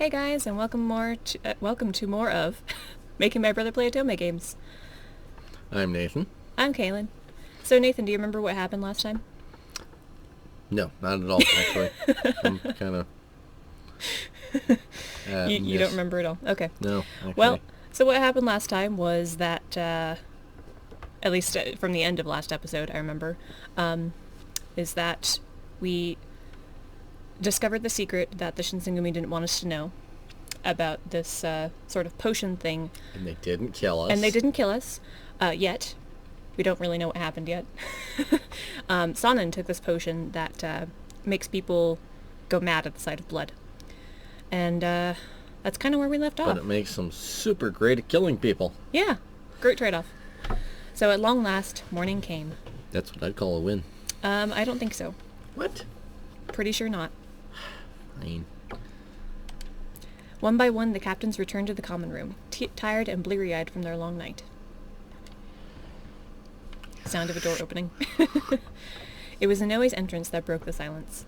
Hey guys, and welcome to more of Making My Brother Play Otome Games. I'm Nathan. I'm Kaylin. So Nathan, do you remember what happened last time? No, not at all, actually. I'm kind of... You don't remember at all? Okay. No, actually. Well, so what happened last time was that, at least from the end of last episode, I remember, is that we discovered the secret that the Shinsengumi didn't want us to know about this sort of potion thing. And they didn't kill us. And they didn't kill us, yet. We don't really know what happened yet. Sanan took this potion that makes people go mad at the sight of blood. And that's kind of where we left off. But it makes them super great at killing people. Yeah, great trade-off. So at long last, morning came. That's what I'd call a win. I don't think so. What? Pretty sure not. Fine. One by one, the captains returned to the common room, tired and bleary-eyed from their long night. Sound of a door opening. It was Inoe's entrance that broke the silence.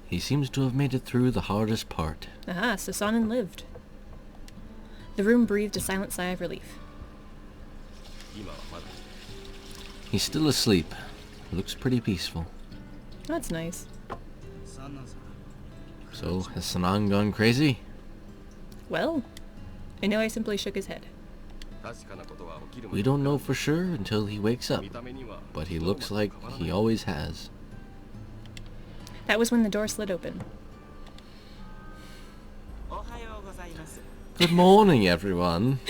He seems to have made it through the hardest part. Aha, so Sanan lived. The room breathed a silent sigh of relief. He's still asleep. Looks pretty peaceful. That's nice. So, has Sanan gone crazy? Well, Inoue simply shook his head. We don't know for sure until he wakes up, but he looks like he always has. That was when the door slid open. Good morning, everyone.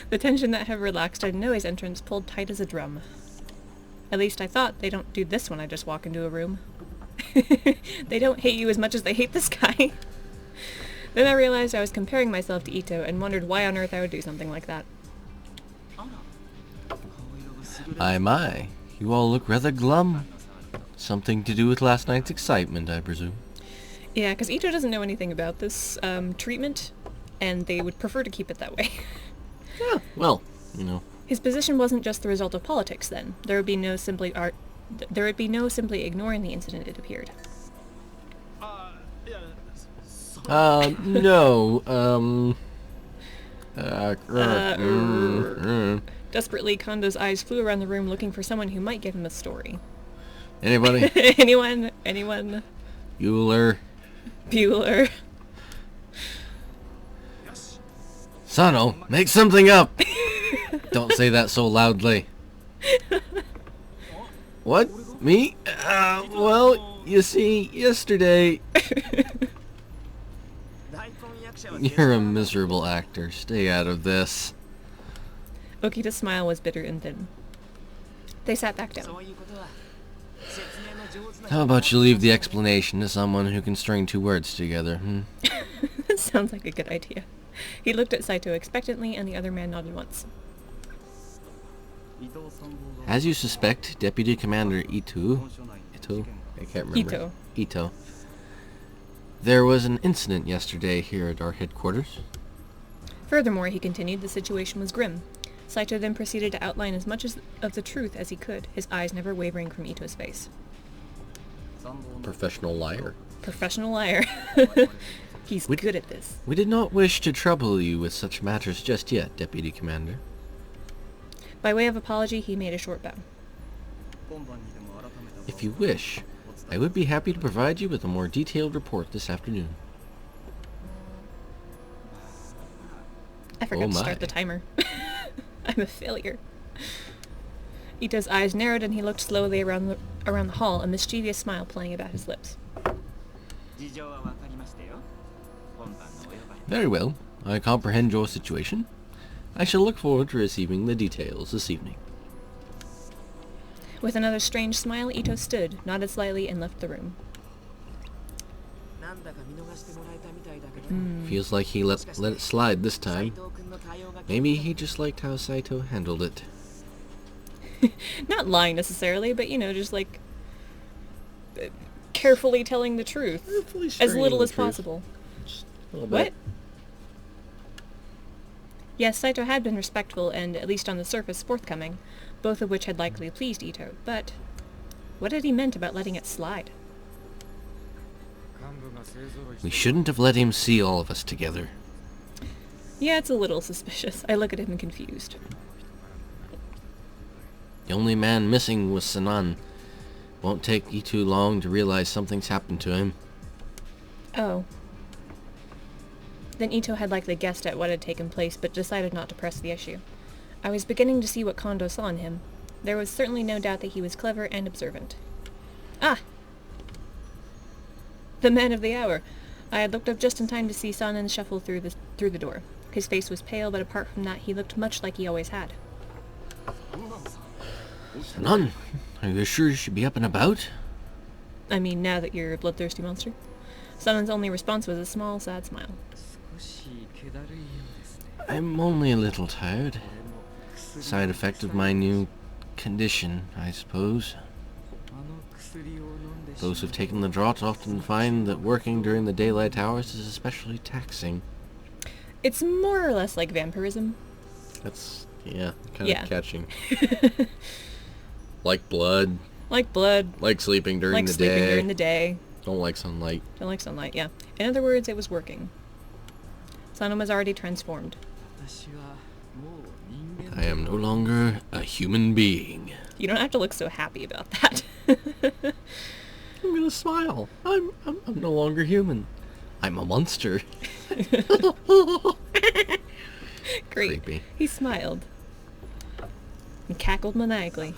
The tension that had relaxed at Inoe's entrance pulled tight as a drum. At least I thought they don't do this when I just walk into a room. They don't hate you as much as they hate this guy. Then I realized I was comparing myself to Ito and wondered why on earth I would do something like that. My. You all look rather glum. Something to do with last night's excitement, I presume. Yeah, because Ito doesn't know anything about this treatment, and they would prefer to keep it that way. Yeah, well, you know. His position wasn't just the result of politics, then. There would be no simply ignoring the incident, it appeared. No, Desperately, Kondo's eyes flew around the room looking for someone who might give him a story. Anybody? Anyone? Bueller. Sano, make something up! Don't say that so loudly. What? Me? Well, you see, yesterday... You're a miserable actor. Stay out of this. Okita's smile was bitter and thin. They sat back down. How about you leave the explanation to someone who can string two words together, Sounds like a good idea. He looked at Saito expectantly, and the other man nodded once. As you suspect, Deputy Commander Ito? I can't remember. Ito. There was an incident yesterday here at our headquarters. Furthermore, he continued, the situation was grim. Saito then proceeded to outline as much of the truth as he could, his eyes never wavering from Ito's face. Professional liar. Professional liar. He's good at this. We did not wish to trouble you with such matters just yet, Deputy Commander. By way of apology, he made a short bow. If you wish, I would be happy to provide you with a more detailed report this afternoon. I forgot to start the timer. I'm a failure. Ito's eyes narrowed and he looked slowly around the hall, a mischievous smile playing about his lips. Very well. I comprehend your situation. I shall look forward to receiving the details this evening. With another strange smile, Ito stood, nodded slightly, and left the room. Feels like he let it slide this time. Maybe he just liked how Saito handled it. Not lying necessarily, but, just like... carefully telling the truth. As little as possible. Just a little What? bit. Yes, Saito had been respectful and, at least on the surface, forthcoming, both of which had likely pleased Ito, but what had he meant about letting it slide? We shouldn't have let him see all of us together. Yeah, it's a little suspicious. I look at him confused. The only man missing was Sanan. Won't take Itu long to realize something's happened to him. Oh. Then Ito had likely guessed at what had taken place, but decided not to press the issue. I was beginning to see what Kondo saw in him. There was certainly no doubt that he was clever and observant. Ah! The man of the hour. I had looked up just in time to see Sanan shuffle through the door. His face was pale, but apart from that, he looked much like he always had. Sanan, are you sure you should be up and about? I mean, now that you're a bloodthirsty monster. Sanan's only response was a small, sad smile. I'm only a little tired. Side effect of my new condition, I suppose. Those who've taken the draught often find that working during the daylight hours is especially taxing. It's more or less like vampirism. That's, yeah, kind of catching. Like blood. Like blood. Like sleeping during the day. Like sleeping during the day. Don't like sunlight. Don't like sunlight, yeah. In other words, it was working. Sanan was already transformed. I am no longer a human being. You don't have to look so happy about that. I'm gonna smile. I'm no longer human. I'm a monster. Great. Creepy. He smiled. And cackled maniacally.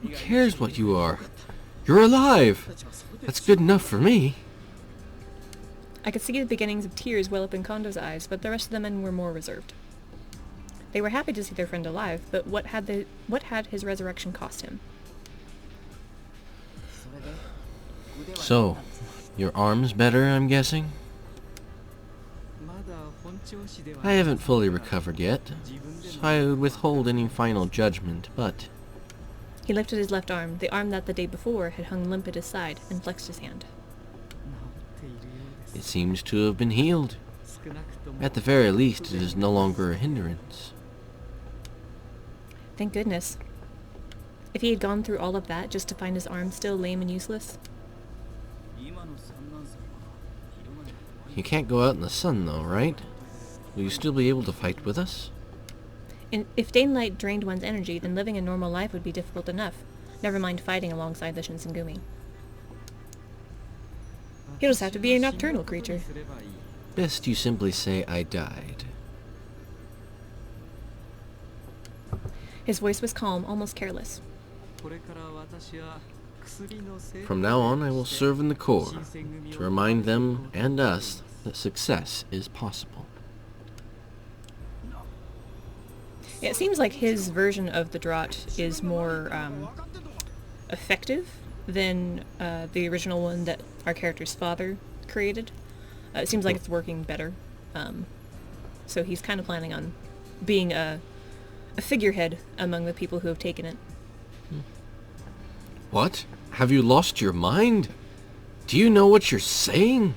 Who cares what you are? You're alive! That's good enough for me. I could see the beginnings of tears well up in Kondo's eyes, but the rest of the men were more reserved. They were happy to see their friend alive, but what had his resurrection cost him? So, your arm's better, I'm guessing? I haven't fully recovered yet, so I would withhold any final judgment, but... He lifted his left arm, the arm that the day before had hung limp at his side, and flexed his hand. It seems to have been healed. At the very least, it is no longer a hindrance. Thank goodness. If he had gone through all of that just to find his arm still lame and useless. You can't go out in the sun, though, right? Will you still be able to fight with us? And if daylight drained one's energy, then living a normal life would be difficult enough. Never mind fighting alongside the Shinsengumi. He'll just have to be a nocturnal creature. Best you simply say I died. His voice was calm, almost careless. From now on, I will serve in the Corps, to remind them and us that success is possible. Yeah, it seems like his version of the draught is more effective than the original one that our character's father created. It seems like it's working better. So he's kind of planning on being a figurehead among the people who have taken it. What? Have you lost your mind? Do you know what you're saying?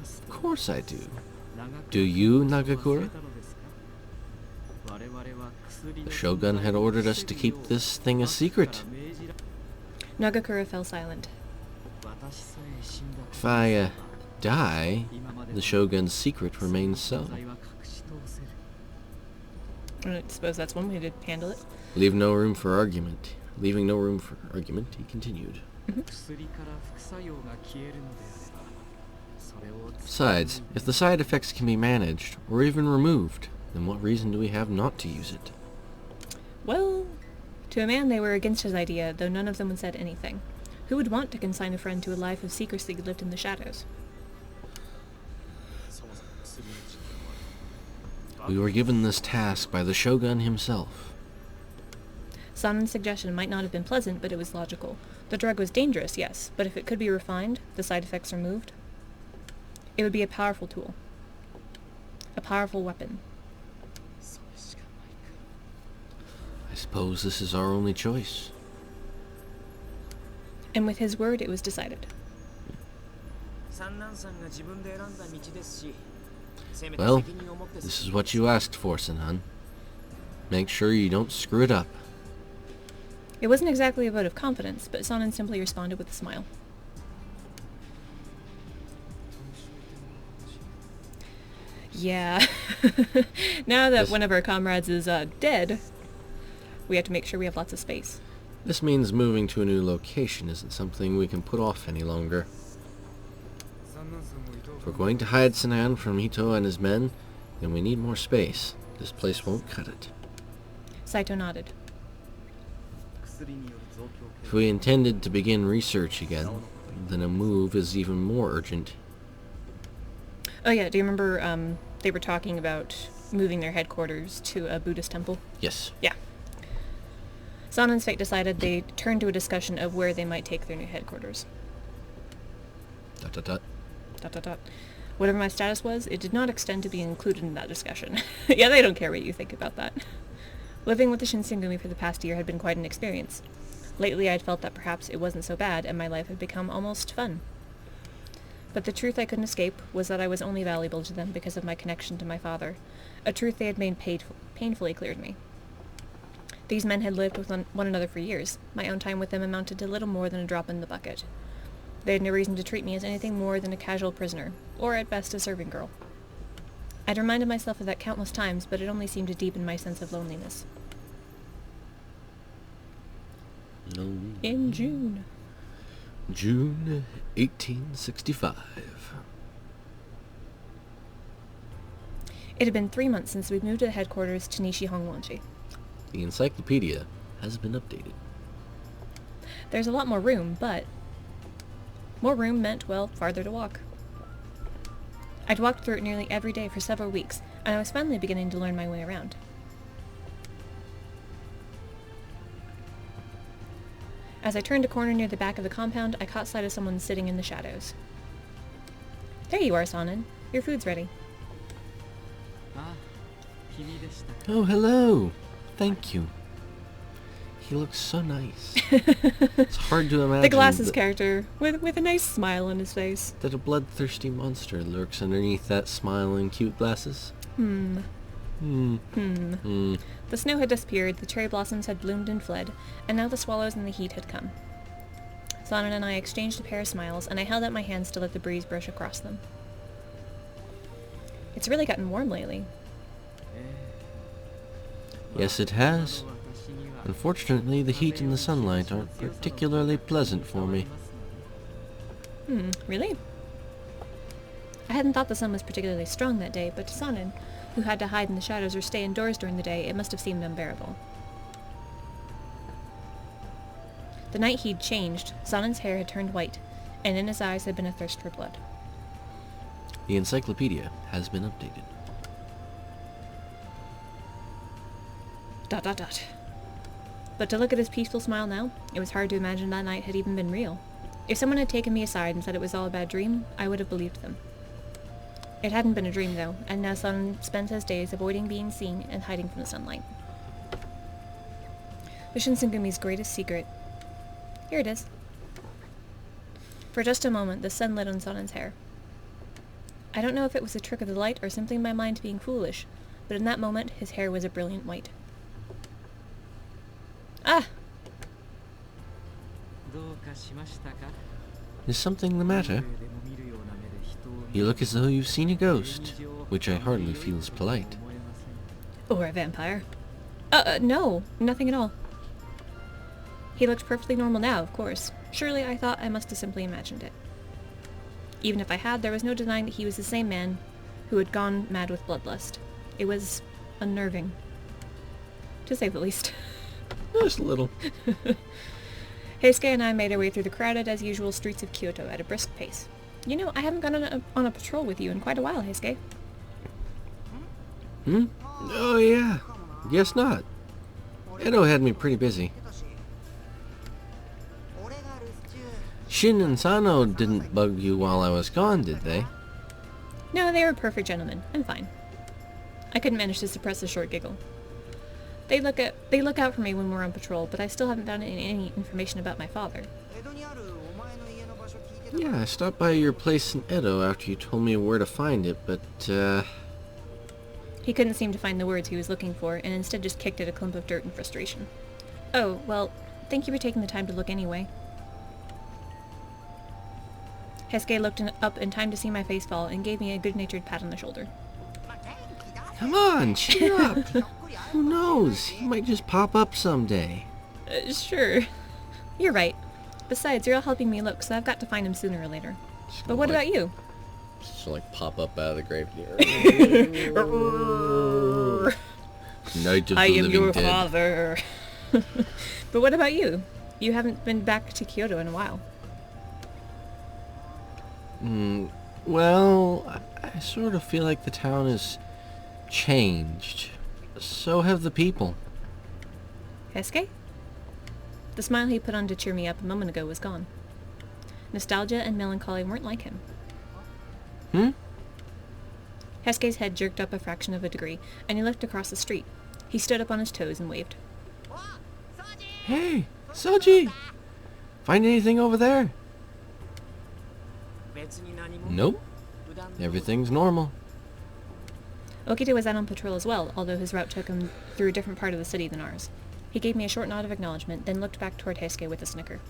Of course I do. Do you, Nagakura? The Shogun had ordered us to keep this thing a secret. Nagakura fell silent. If I, die, the Shogun's secret remains so. I suppose that's one way to handle it. Leaving no room for argument, he continued. Besides, if the side effects can be managed, or even removed, then what reason do we have not to use it? Well, to a man they were against his idea, though none of them had said anything. Who would want to consign a friend to a life of secrecy lived in the shadows? We were given this task by the Shogun himself. Sanan's suggestion might not have been pleasant, but it was logical. The drug was dangerous, yes, but if it could be refined, the side effects removed, it would be a powerful tool. A powerful weapon. I suppose this is our only choice. And with his word, it was decided. Well, this is what you asked for, Sanan. Make sure you don't screw it up. It wasn't exactly a vote of confidence, but Sanan simply responded with a smile. Yeah. Now that one of our comrades is dead, we have to make sure we have lots of space. This means moving to a new location isn't something we can put off any longer. If we're going to hide Sanan from Hito and his men, then we need more space. This place won't cut it. Saito nodded. If we intended to begin research again, then a move is even more urgent. Oh yeah, do you remember they were talking about moving their headquarters to a Buddhist temple? Yes. Yeah. Sanan's fate decided they turned to a discussion of where they might take their new headquarters. ... Whatever my status was, it did not extend to being included in that discussion. Yeah, they don't care what you think about that. Living with the Shinsengumi for the past year had been quite an experience. Lately I'd felt that perhaps it wasn't so bad, and my life had become almost fun. But the truth I couldn't escape was that I was only valuable to them because of my connection to my father, a truth they had made painfully clear to me. These men had lived with one another for years. My own time with them amounted to little more than a drop in the bucket. They had no reason to treat me as anything more than a casual prisoner, or at best a serving girl. I'd reminded myself of that countless times, but it only seemed to deepen my sense of loneliness. In June 1865. It had been 3 months since we'd moved to the headquarters to Nishi-Hongwanji. The encyclopedia has been updated. There's a lot more room, but more room meant, well, farther to walk. I'd walked through it nearly every day for several weeks, and I was finally beginning to learn my way around. As I turned a corner near the back of the compound, I caught sight of someone sitting in the shadows. There you are, Sanan. Your food's ready. Oh, hello. Thank you. He looks so nice. It's hard to imagine the glasses character with a nice smile on his face. That a bloodthirsty monster lurks underneath that smile and cute glasses. The snow had disappeared, the cherry blossoms had bloomed and fled, and now the swallows and the heat had come. Sanan and I exchanged a pair of smiles, and I held out my hands to let the breeze brush across them. It's really gotten warm lately. Yes, it has. Unfortunately, the heat and the sunlight aren't particularly pleasant for me. Really? I hadn't thought the sun was particularly strong that day, but to Sanan, who had to hide in the shadows or stay indoors during the day, it must have seemed unbearable. The night he'd changed, Sanan's hair had turned white, and in his eyes had been a thirst for blood. The encyclopedia has been updated. ... But to look at his peaceful smile now, it was hard to imagine that night had even been real. If someone had taken me aside and said it was all a bad dream, I would have believed them. It hadn't been a dream, though, and now Sanan spent his days avoiding being seen and hiding from the sunlight. The Shinsengumi's greatest secret. Here it is. For just a moment, the sun lit on Sanan's hair. I don't know if it was a trick of the light or simply my mind being foolish, but in that moment, his hair was a brilliant white. Ah! Is something the matter? You look as though you've seen a ghost, which I hardly feel is polite. Or a vampire. No, nothing at all. He looked perfectly normal now, of course. Surely I thought I must have simply imagined it. Even if I had, there was no denying that he was the same man who had gone mad with bloodlust. It was unnerving. To say the least. Just a little. Heisuke and I made our way through the crowded, as usual, streets of Kyoto at a brisk pace. You know, I haven't gone on a patrol with you in quite a while, Heisuke. Oh, yeah. Guess not. Edo had me pretty busy. Shin and Sano didn't bug you while I was gone, did they? No, they were perfect gentlemen. I'm fine. I couldn't manage to suppress a short giggle. They look out for me when we're on patrol, but I still haven't found any information about my father. Yeah, I stopped by your place in Edo after you told me where to find it, but, He couldn't seem to find the words he was looking for, and instead just kicked at a clump of dirt in frustration. Oh, well, thank you for taking the time to look anyway. Hesuke looked up in time to see my face fall and gave me a good-natured pat on the shoulder. Come on, cheer up. Who knows? He might just pop up someday. Sure. You're right. Besides, you're all helping me look, so I've got to find him sooner or later. But what about you? Just like pop up out of the grave here. Night of I the am living your dead. father. But what about you? You haven't been back to Kyoto in a while. Well, I sort of feel like the town has changed. So have the people. Hesuke? The smile he put on to cheer me up a moment ago was gone. Nostalgia and melancholy weren't like him. Hesuke's head jerked up a fraction of a degree, and he looked across the street. He stood up on his toes and waved. Hey, Soji! Find anything over there? Nope. Everything's normal. Okita was out on patrol as well, although his route took him through a different part of the city than ours. He gave me a short nod of acknowledgement, then looked back toward Heisuke with a snicker.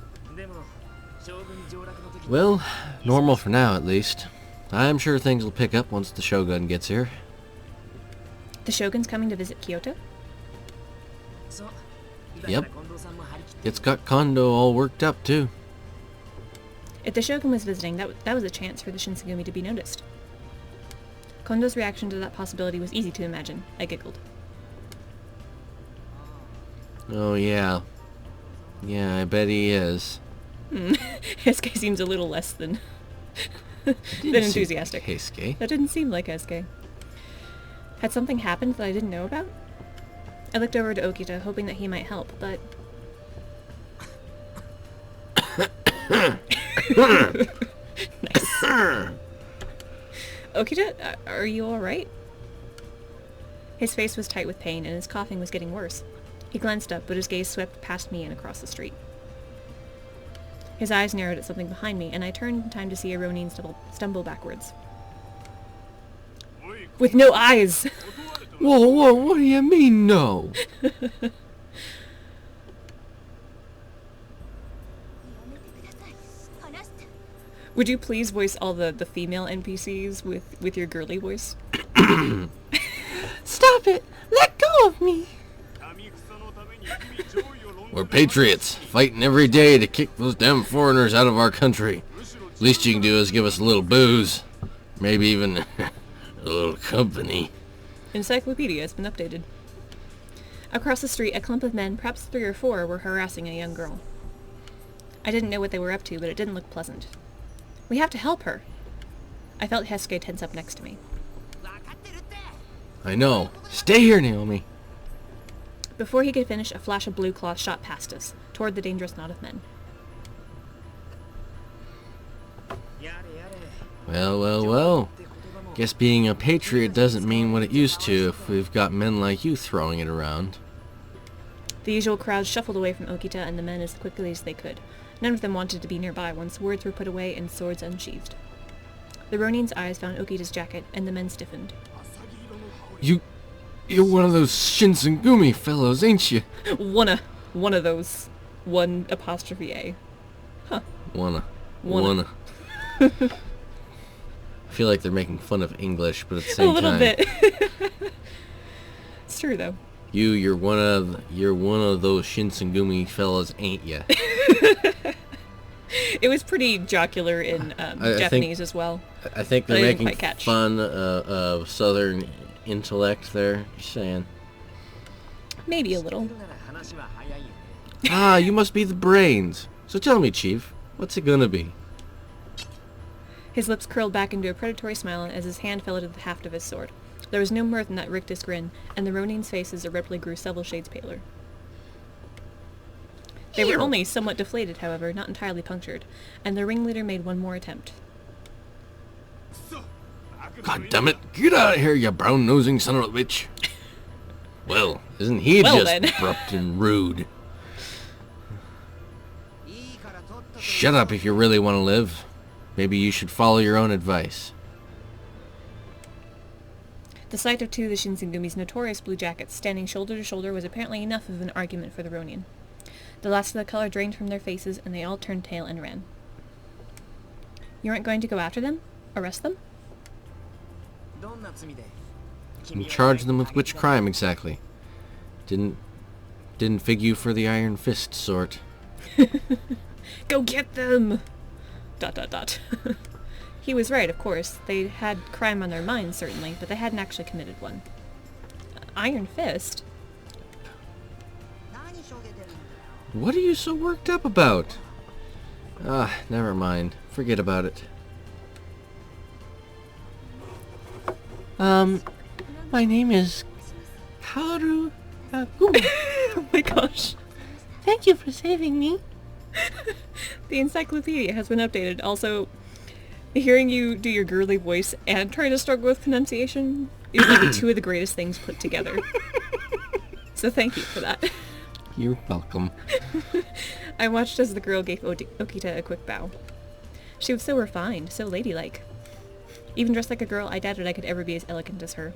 Well, normal for now at least. I'm sure things will pick up once the Shogun gets here. The Shogun's coming to visit Kyoto? Yep. It's got Kondo all worked up too. If the Shogun was visiting, that was a chance for the Shinsengumi to be noticed. Kondo's reaction to that possibility was easy to imagine. I giggled. Oh yeah. Yeah, I bet he is. Heisuke seems a little less than enthusiastic. Heisuke. That didn't seem like Heisuke. Had something happened that I didn't know about? I looked over to Okita, hoping that he might help, but... Nice. Okita, are you alright? His face was tight with pain, and his coughing was getting worse. He glanced up, but his gaze swept past me and across the street. His eyes narrowed at something behind me, and I turned in time to see a Ronin stumble backwards. With no eyes! Whoa, what do you mean, no? Would you please voice all the female NPCs with your girly voice? Stop it! Let go of me! We're patriots, fighting every day to kick those damn foreigners out of our country. Least you can do is give us a little booze. Maybe even a little company. Encyclopedia has been updated. Across the street, a clump of men, perhaps 3 or 4, were harassing a young girl. I didn't know what they were up to, but it didn't look pleasant. We have to help her. I felt Hesuke tense up next to me. I know. Stay here, Naomi. Before he could finish, a flash of blue cloth shot past us, toward the dangerous knot of men. Well. Guess being a patriot doesn't mean what it used to if we've got men like you throwing it around. The usual crowd shuffled away from Okita and the men as quickly as they could. None of them wanted to be nearby once words were put away and swords unsheathed. The Ronin's eyes found Okita's jacket, and the men stiffened. You're one of those Shinsengumi fellows, ain't you? One of those. One apostrophe A. Huh. Wanna. I feel like they're making fun of English, but at the same time... A little bit. It's true, though. You're one of those Shinsengumi fellas, ain't ya? It was pretty jocular in Japanese as well. I think they're making fun of Southern intellect there. Just saying. Maybe a little. You must be the brains. So tell me, Chief, what's it gonna be? His lips curled back into a predatory smile as his hand fell into the haft of his sword. There was no mirth in that rictus grin, and the Ronin's faces abruptly grew several shades paler. They were only somewhat deflated, however, not entirely punctured, and the ringleader made one more attempt. God damn it! Get out of here, you brown-nosing son of a bitch! Well, isn't he just abrupt and rude? Shut up if you really want to live. Maybe you should follow your own advice. The sight of 2 of the Shinsengumi's notorious blue jackets standing shoulder to shoulder was apparently enough of an argument for the Ronin. The last of the color drained from their faces, and they all turned tail and ran. You aren't going to go after them? Arrest them? And charge them with which crime exactly? Didn't fig you for the iron fist sort. Go get them! ... He was right, of course. They had crime on their minds, certainly, but they hadn't actually committed one. Iron fist? What are you so worked up about? Ah, never mind. Forget about it. My name is Hakuouki. Oh my gosh. Thank you for saving me. The encyclopedia has been updated. Also, hearing you do your girly voice and trying to struggle with pronunciation is like two of the greatest things put together. So thank you for that. You're welcome. I watched as the girl gave Okita a quick bow. She was so refined, so ladylike. Even dressed like a girl, I doubted I could ever be as elegant as her.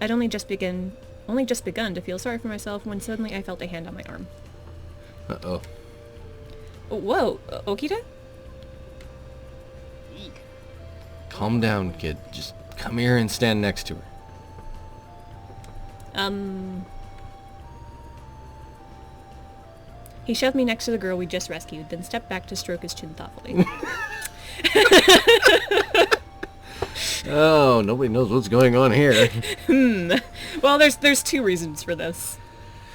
I'd only just begun to feel sorry for myself when suddenly I felt a hand on my arm. Uh-oh. Whoa, Okita? Calm down, kid. Just come here and stand next to her. He shoved me next to the girl we just rescued, then stepped back to stroke his chin thoughtfully. Oh, nobody knows what's going on here. Well, there's two reasons for this.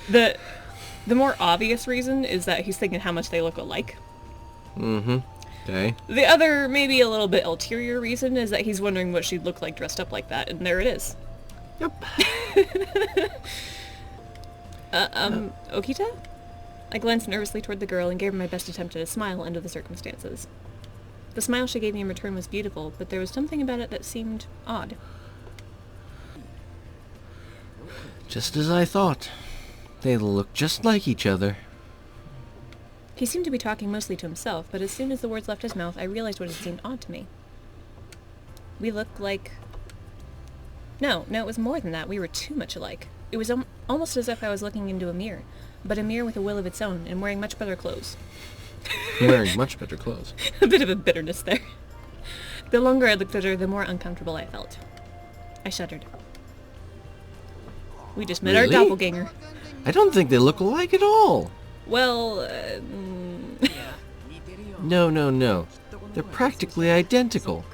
The more obvious reason is that he's thinking how much they look alike. Mm-hmm. Okay. The other, maybe a little bit ulterior reason is that he's wondering what she'd look like dressed up like that, and there it is. Yep. Okita? I glanced nervously toward the girl and gave her my best attempt at a smile under the circumstances. The smile she gave me in return was beautiful, but there was something about it that seemed odd. Just as I thought. They look just like each other. He seemed to be talking mostly to himself, but as soon as the words left his mouth, I realized what had seemed odd to me. We looked like... No, it was more than that. We were too much alike. It was almost as if I was looking into a mirror, but a mirror with a will of its own, and wearing much better clothes. Wearing much better clothes. A bit of a bitterness there. The longer I looked at her, the more uncomfortable I felt. I shuddered. We just met our Really? doppelganger. I don't think they look alike at all. Well, No. They're practically identical.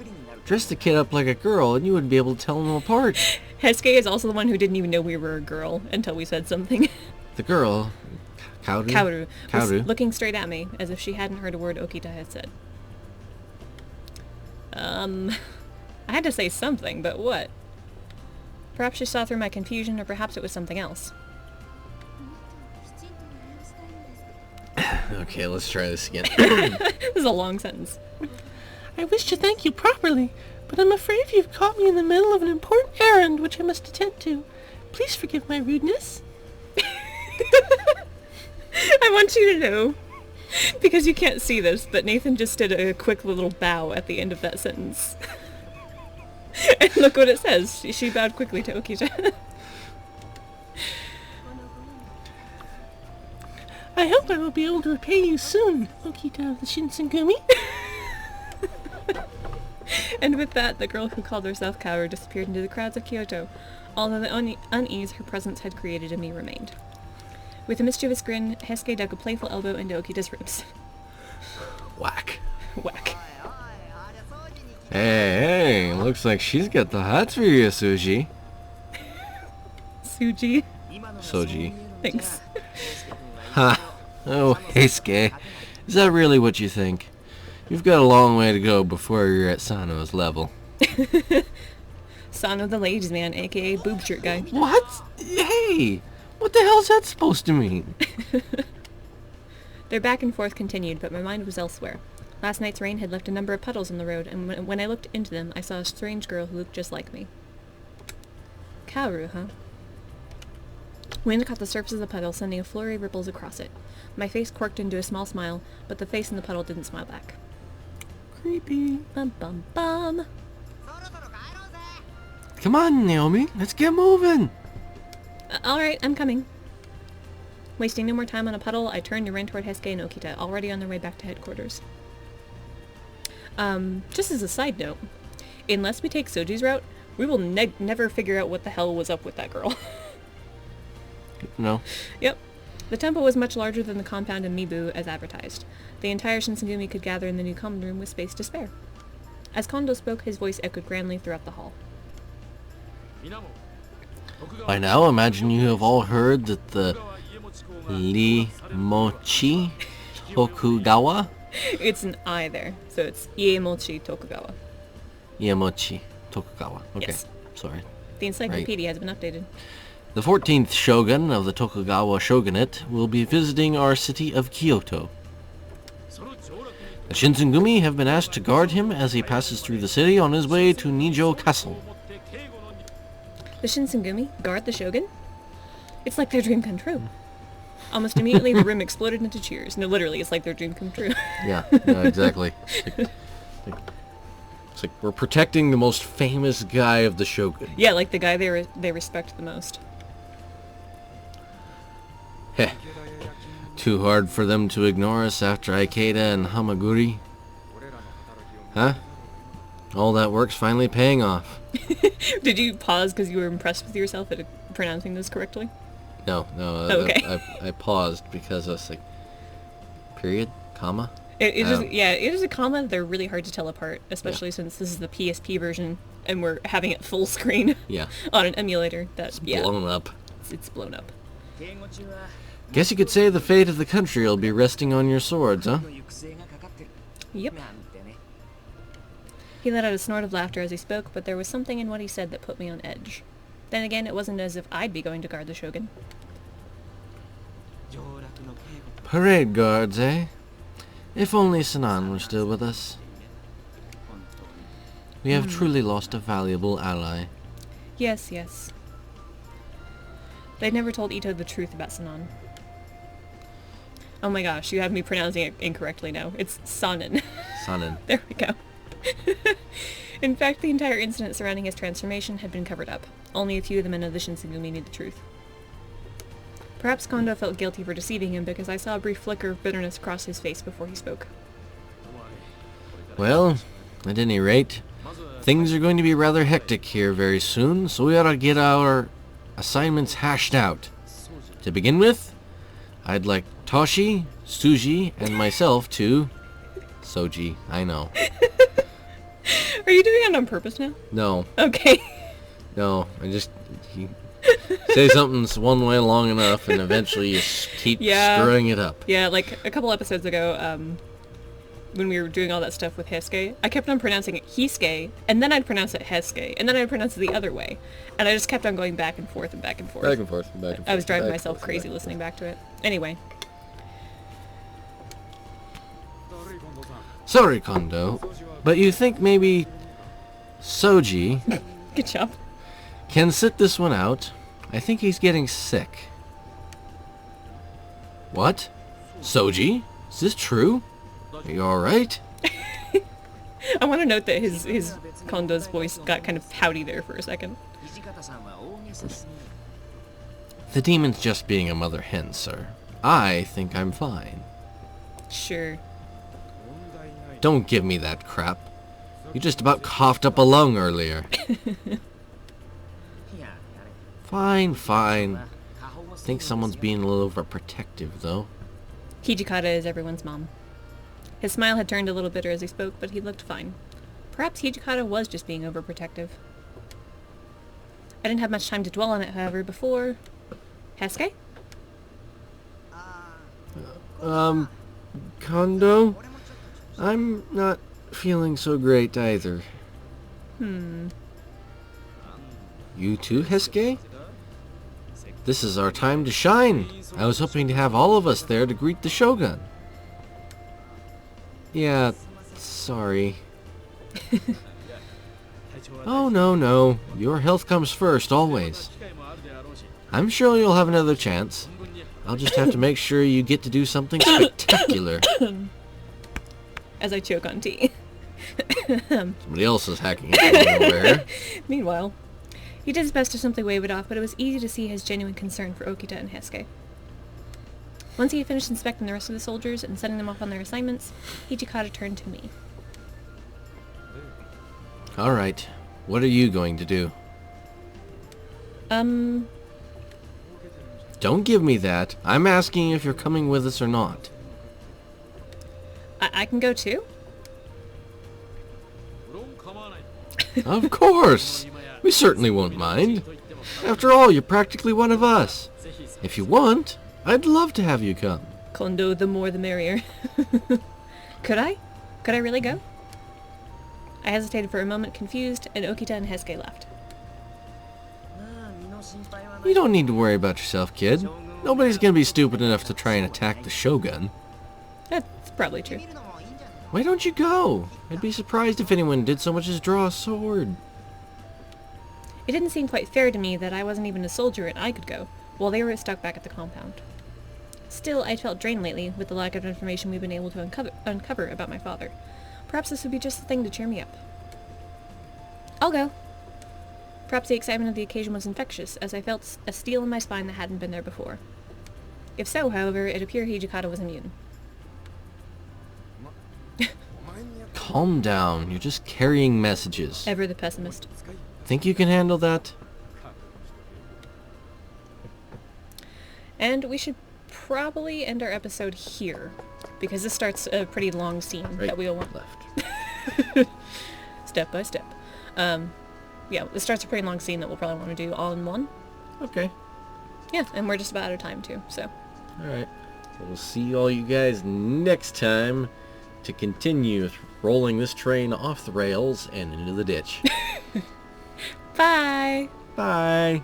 Dress the kid up like a girl and you wouldn't be able to tell them apart. Hesuke is also the one who didn't even know we were a girl until we said something. The girl, Kaoru was Kaoru. looking straight at me, as if she hadn't heard a word Okita had said. I had to say something, but what? Perhaps she saw through my confusion, or perhaps it was something else. Okay, let's try this again. This is a long sentence. I wish to thank you properly, but I'm afraid you've caught me in the middle of an important errand which I must attend to. Please forgive my rudeness. I want you to know, because you can't see this, but Nathan just did a quick little bow at the end of that sentence. And look what it says. She bowed quickly to Okita. I hope I will be able to repay you soon, Okita of the Shinsengumi. And with that, the girl who called herself Kaoru disappeared into the crowds of Kyoto, although the unease her presence had created in me remained. With a mischievous grin, Hesuke dug a playful elbow into Okita's ribs. Whack. Whack. Hey, looks like she's got the hots for you, Suji. Suji. Soji. Thanks. Ha. Oh, Heisuke. Is that really what you think? You've got a long way to go before you're at Sano's level. Sano the ladies man, aka boob shirt guy. What? Hey! What the hell's that supposed to mean? Their back and forth continued, but my mind was elsewhere. Last night's rain had left a number of puddles on the road, and when I looked into them, I saw a strange girl who looked just like me. Kaoru, huh? Wind caught the surface of the puddle, sending a flurry of ripples across it. My face quirked into a small smile, but the face in the puddle didn't smile back. Creepy. Bum bum bum. Come on, Naomi. Let's get moving. Alright, I'm coming. Wasting no more time on a puddle, I turned and ran toward Hesuke and Okita, already on their way back to headquarters. Just as a side note, unless we take Soji's route, we will never figure out what the hell was up with that girl. No. Yep. The temple was much larger than the compound in Mibu as advertised. The entire Shinsengumi could gather in the new common room with space to spare. As Kondo spoke, his voice echoed grandly throughout the hall. By now, imagine you have all heard that the Mochi Tokugawa? It's an I there, so it's Iemochi Tokugawa. Mochi Tokugawa. Okay, Yes. sorry. The encyclopedia has been updated. The 14th shogun of the Tokugawa shogunate will be visiting our city of Kyoto. The Shinsengumi have been asked to guard him as he passes through the city on his way to Nijo Castle. The Shinsengumi guard the shogun? It's like their dream come true. Almost immediately, the room exploded into cheers. No, literally, it's like their dream come true. Yeah, exactly. It's like we're protecting the most famous guy of the shogun. Yeah, like the guy they respect the most. Heh. Too hard for them to ignore us after Ikeda and Hamaguri. Huh? All that work's finally paying off. Did you pause because you were impressed with yourself at pronouncing this correctly? No. Oh, okay. I paused because I was like, period, comma. It is a comma. They're really hard to tell apart, especially since this is the PSP version and we're having it full screen. Yeah. On an emulator. It's blown up. It's blown up. Guess you could say the fate of the country will be resting on your swords, huh? Yep. He let out a snort of laughter as he spoke, but there was something in what he said that put me on edge. Then again, it wasn't as if I'd be going to guard the shogun. Parade guards, eh? If only Sanan were still with us. We have truly lost a valuable ally. Yes. They'd never told Ito the truth about Sanan. Oh my gosh, you have me pronouncing it incorrectly now. It's Sanan. Sanan. There we go. In fact, the entire incident surrounding his transformation had been covered up. Only a few of the men of the Shinsengumi knew the truth. Perhaps Kondo felt guilty for deceiving him because I saw a brief flicker of bitterness cross his face before he spoke. Well, at any rate, things are going to be rather hectic here very soon, so we ought to get our assignments hashed out. To begin with, I'd like Toshi, Suji, and myself to... Soji, I know. Are you doing it on purpose now? No. Okay. No, you say something's one way long enough, and eventually you keep screwing it up. Yeah, like a couple episodes ago, when we were doing all that stuff with Hesuke, I kept on pronouncing it Hisuke, and then I'd pronounce it Hesuke, and then I'd pronounce it the other way. And I just kept on going back and forth and back and forth. Back and forth and back and forth. I was driving myself crazy listening back to it. Anyway. Sorry, Kondo, but you think maybe Soji Good job. can sit this one out? I think he's getting sick. What? Soji? Is this true? Are you alright? I want to note that his Kondo's voice got kind of pouty there for a second. The demon's just being a mother hen, sir. I think I'm fine. Sure. Don't give me that crap. You just about coughed up a lung earlier. Fine. Think someone's being a little overprotective, though. Hijikata is everyone's mom. His smile had turned a little bitter as he spoke, but he looked fine. Perhaps Hijikata was just being overprotective. I didn't have much time to dwell on it, however, before... Hesuke? Kondo? I'm not feeling so great either. You too, Hesuke? This is our time to shine. I was hoping to have all of us there to greet the Shogun. Yeah, sorry. Oh, no. Your health comes first, always. I'm sure you'll have another chance. I'll just have to make sure you get to do something spectacular. As I choke on tea. Somebody else is hacking it over here. Meanwhile, he did his best to simply wave it off, but it was easy to see his genuine concern for Okita and Hesuke. Once he had finished inspecting the rest of the soldiers and sending them off on their assignments, Hijikata turned to me. Alright, what are you going to do? Don't give me that. I'm asking if you're coming with us or not. I can go too? Of course! We certainly won't mind. After all, you're practically one of us. If you want, I'd love to have you come. Kondo, the more the merrier. Could I? Could I really go? I hesitated for a moment, confused, and Okita and Hesuke left. You don't need to worry about yourself, kid. Nobody's gonna be stupid enough to try and attack the Shogun. That's probably true. Why don't you go? I'd be surprised if anyone did so much as draw a sword. It didn't seem quite fair to me that I wasn't even a soldier and I could go, while they were stuck back at the compound. Still, I'd felt drained lately with the lack of information we've been able to uncover about my father. Perhaps this would be just the thing to cheer me up. I'll go. Perhaps the excitement of the occasion was infectious, as I felt a steel in my spine that hadn't been there before. If so, however, it appeared Hijikata was immune. Calm down. You're just carrying messages. Ever the pessimist. Think you can handle that? And we should probably end our episode here, because this starts a pretty long scene that we'll want left. step by step. Yeah, this starts a pretty long scene that we'll probably want to do all in one. Okay. Yeah, and we're just about out of time too, so. Alright. We'll see all you guys next time to continue rolling this train off the rails and into the ditch. Bye! Bye!